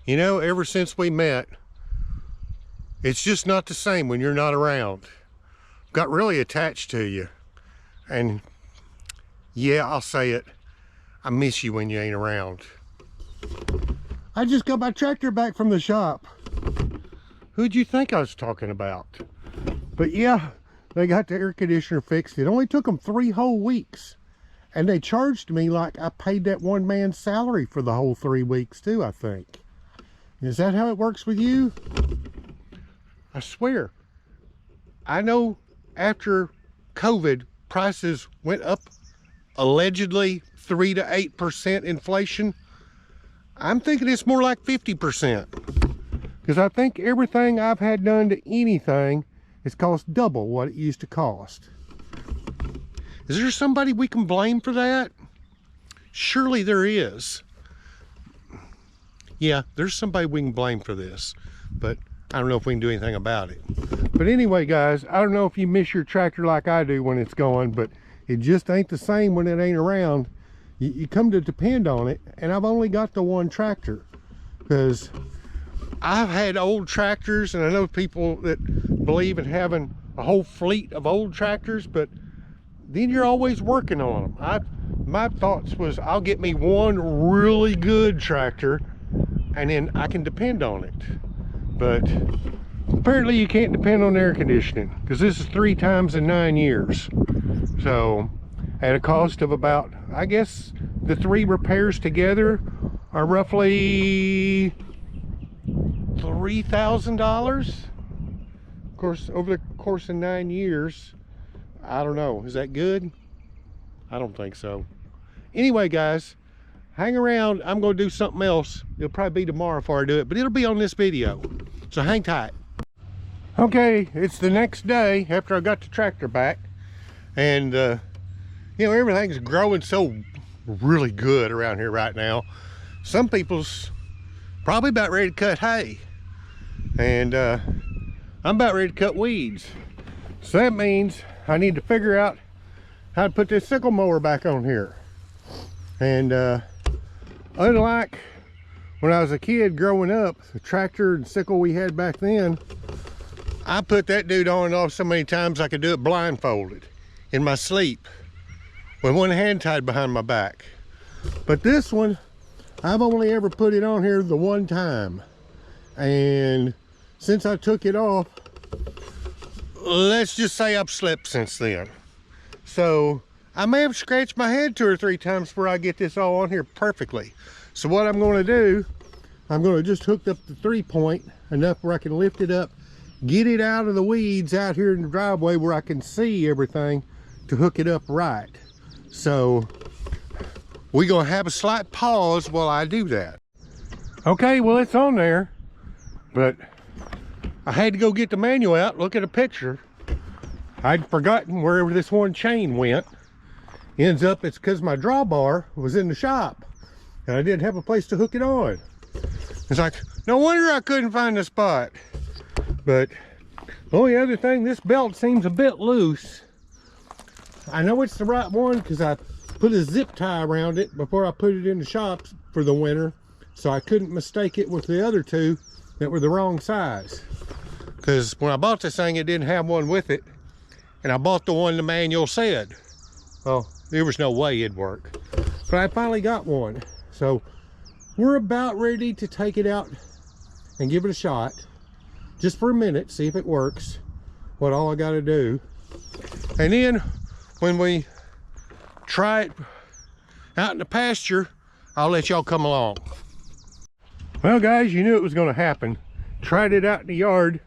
You know, ever since we met, it's just not the same when you're not around. Got really attached to you. And yeah, I'll say it, I miss you when you ain't around. I just got my tractor back from the shop. Who'd you think I was talking about? But yeah, they got the air conditioner fixed. It only took them 3 whole weeks. And they charged me like I paid that one man's salary for the whole 3 weeks too, I think. Is that how it works with you? I swear, I know after COVID, prices went up allegedly 3 to 8% inflation. I'm thinking it's more like 50%. Because I think everything I've had done to anything has cost double what it used to cost. Is there somebody we can blame for that? Surely there is. Yeah, there's somebody we can blame for this, but I don't know if we can do anything about it. But anyway, guys, I don't know if you miss your tractor like I do when it's going, but it just ain't the same when it ain't around. You come to depend on it, and I've only got the one tractor because I've had old tractors, and I know people that believe in having a whole fleet of old tractors, but then you're always working on them. My thoughts was I'll get me one really good tractor and then I can depend on it. But apparently you can't depend on air conditioning because this is 3 times in 9 years. So at a cost of about, I guess the 3 repairs together are roughly $3,000. Of course, over the course of 9 years, I don't know, is that good? I don't think so. Anyway, guys, hang around. I'm going to do something else. It'll probably be tomorrow before I do it, but it'll be on this video. So hang tight. Okay, it's the next day after I got the tractor back. And, you know, everything's growing so really good around here right now. Some people's probably about ready to cut hay. And I'm about ready to cut weeds. So that means I need to figure out how to put this sickle mower back on here. And unlike when I was a kid growing up, the tractor and sickle we had back then, I put that dude on and off so many times I could do it blindfolded in my sleep with one hand tied behind my back. But this one, I've only ever put it on here the one time. And since I took it off, let's just say I've slept since then. So I may have scratched my head 2 or 3 times before I get this all on here perfectly. So what I'm going to do, I'm going to just hook up the 3-point enough where I can lift it up, get it out of the weeds out here in the driveway where I can see everything to hook it up right. So we're going to have a slight pause while I do that. Okay, well, it's on there, but I had to go get the manual out, look at a picture. I'd forgotten wherever this one chain went. Ends up it's because my drawbar was in the shop and I didn't have a place to hook it on. It's like, no wonder I couldn't find the spot. But the only other thing, this belt seems a bit loose. I know it's the right one because I put a zip tie around it before I put it in the shop for the winter, so I couldn't mistake it with the other 2 that were the wrong size. Because when I bought this thing, it didn't have one with it, and I bought the one the manual said. Well, there was no way it'd work. But I finally got one. So we're about ready to take it out and give it a shot. Just for a minute, see if it works. What all I gotta do. And then when we try it out in the pasture, I'll let y'all come along. Well, guys, you knew it was gonna happen. Tried it out in the yard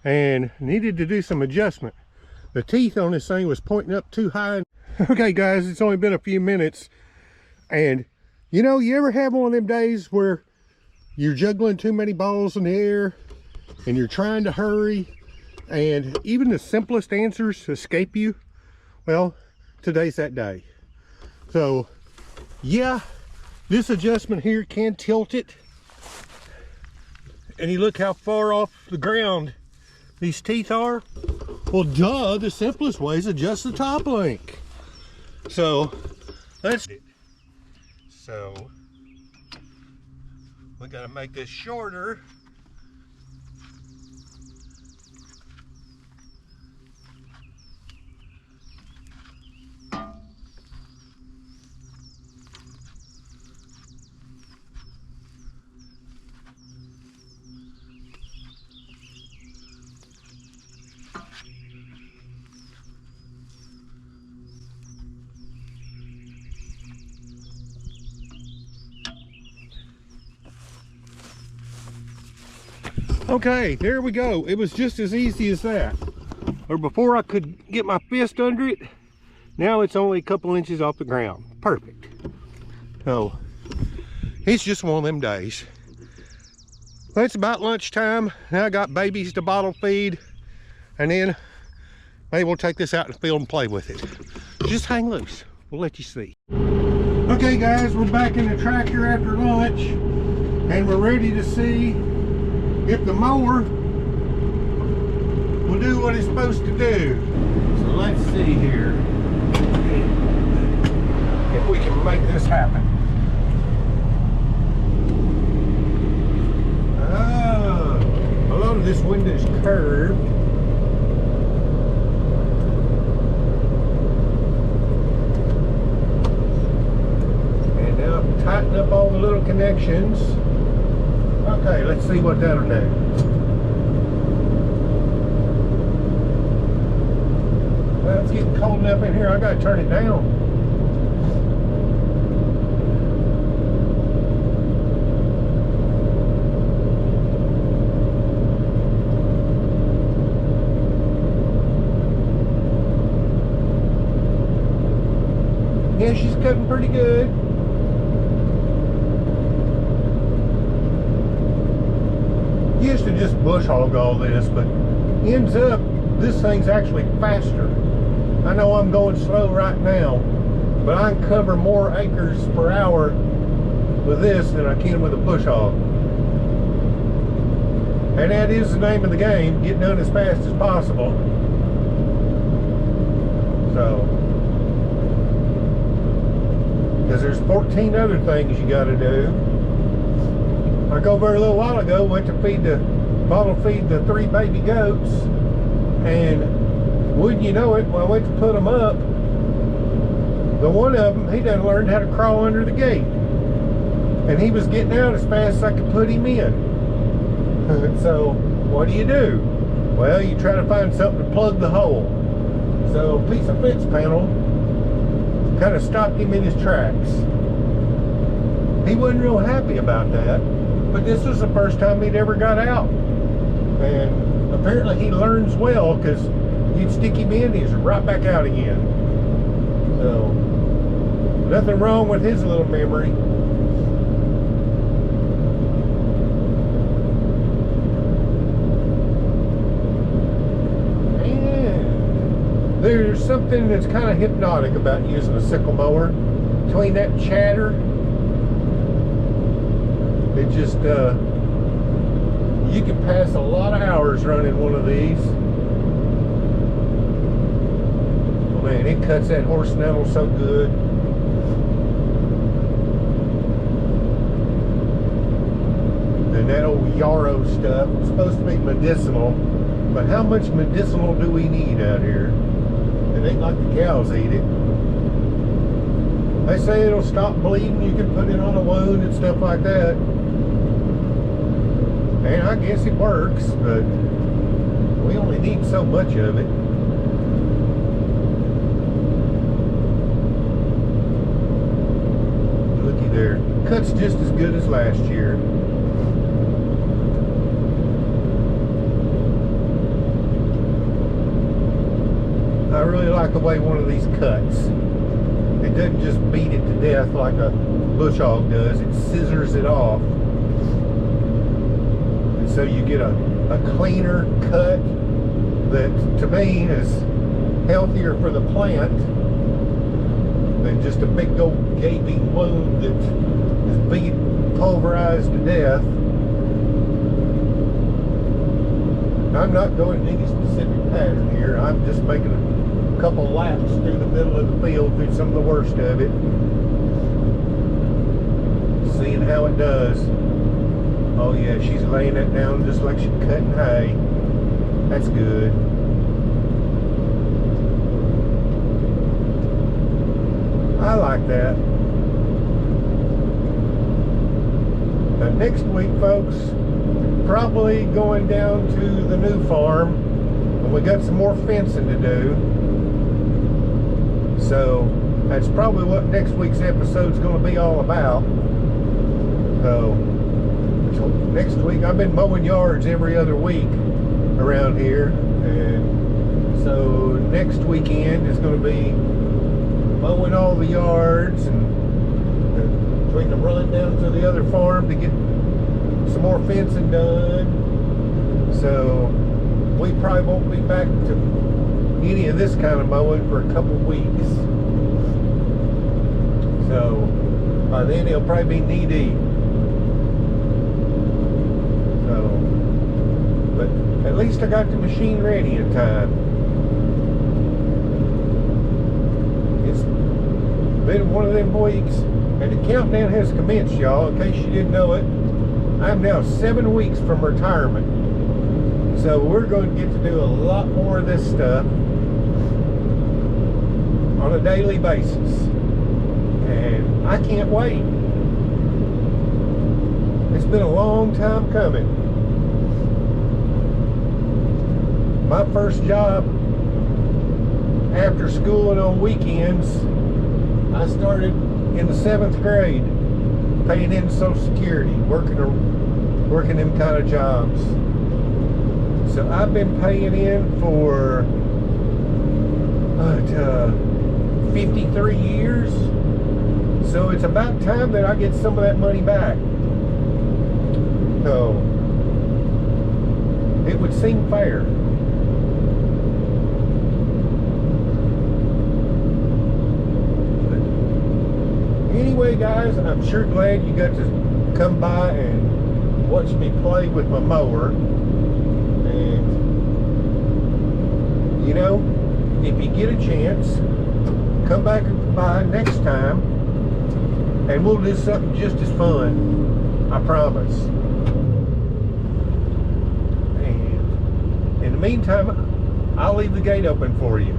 and needed to do some adjustment. The teeth on this thing was pointing up too high. Okay, guys, it's only been a few minutes, and you know, you ever have one of them days where you're juggling too many balls in the air and you're trying to hurry and even the simplest answers escape you? Well, today's that day. So yeah, this adjustment here can tilt it, and you look how far off the ground these teeth are. Well, duh, the simplest way is adjust the top link. So let's We gotta make this shorter. Okay, there we go. It was just as easy as that. Or before I could get my fist under it, now it's only a couple inches off the ground. Perfect. So, it's just one of them days. Well, it's about lunchtime. Now I got babies to bottle feed. And then maybe we'll take this out in the field and play with it. Just hang loose. We'll let you see. Okay guys, we're back in the tractor after lunch. And we're ready to see if the mower will do what it's supposed to do. So let's see here if we can make this happen. Oh, a lot of this window's curved. And now tighten up all the little connections. Okay, let's see what that'll do. Well, it's getting cold enough in here, I gotta turn it down. Yeah, she's cutting pretty good. Used to just bush hog all this, but ends up this thing's actually faster. I know I'm going slow right now, but I can cover more acres per hour with this than I can with a bush hog. And that is the name of the game, get done as fast as possible. So, because there's 14 other things you got to do. Like over a little while ago, went to bottle feed the 3 baby goats, and wouldn't you know it, when I went to put them up, the one of them, he done learned how to crawl under the gate, and he was getting out as fast as I could put him in. So what do? Well, you try to find something to plug the hole. So a piece of fence panel kind of stopped him in his tracks. He wasn't real happy about that. But this was the first time he'd ever got out. And apparently he learns well, because you'd stick him in, he's right back out again. So, nothing wrong with his little memory. And there's something that's kind of hypnotic about using a sickle mower. Between that chatter, it just, you can pass a lot of hours running one of these. Oh man, it cuts that horse nettle so good. And that old yarrow stuff, it's supposed to be medicinal, but how much medicinal do we need out here? It ain't like the cows eat it. They say it'll stop bleeding, you can put it on a wound and stuff like that. And I guess it works, but we only need so much of it. Looky there. Cuts just as good as last year. I really like the way one of these cuts. It doesn't just beat it to death like a bush hog does. It scissors it off. So you get a cleaner cut that, to me, is healthier for the plant than just a big old gaping wound that is being pulverized to death. I'm not going in any specific pattern here. I'm just making a couple laps through the middle of the field, through some of the worst of it, seeing how it does. Oh yeah, she's laying it down just like she's cutting hay. That's good. I like that. Now next week, folks, probably going down to the new farm, and we got some more fencing to do. So that's probably what next week's episode is going to be all about. So next week, I've been mowing yards every other week around here, and so next weekend is going to be mowing all the yards, and between the run down to the other farm to get some more fencing done. So we probably won't be back to any of this kind of mowing for a couple weeks. So by then it'll probably be knee deep. So, but at least I got the machine ready in time. It's been one of them weeks, and the countdown has commenced, y'all, in case you didn't know it. I'm now 7 weeks from retirement. So we're going to get to do a lot more of this stuff on a daily basis. And I can't wait. It's been a long time coming. My first job after school and on weekends, I started in the 7th grade, paying in Social Security, working them kind of jobs. So I've been paying in for 53 years. So it's about time that I get some of that money back. So it would seem fair. But anyway, guys, I'm sure glad you got to come by and watch me play with my mower. And you know, if you get a chance, come back by next time, and we'll do something just as fun, I promise. And in the meantime, I'll leave the gate open for you.